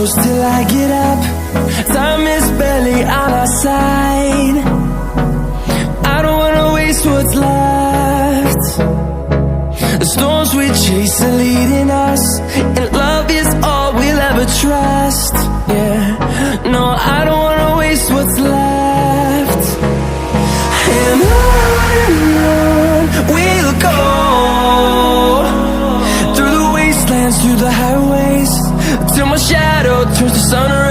close till I get up. Time is barely on our side. I don't wanna waste what's left. The storms we chase are leading us, and love is all we'll ever trust. Yeah, no, I don't wanna waste what's left. And on we'll go, through the wastelands, through the highways, till my shadow turns to sun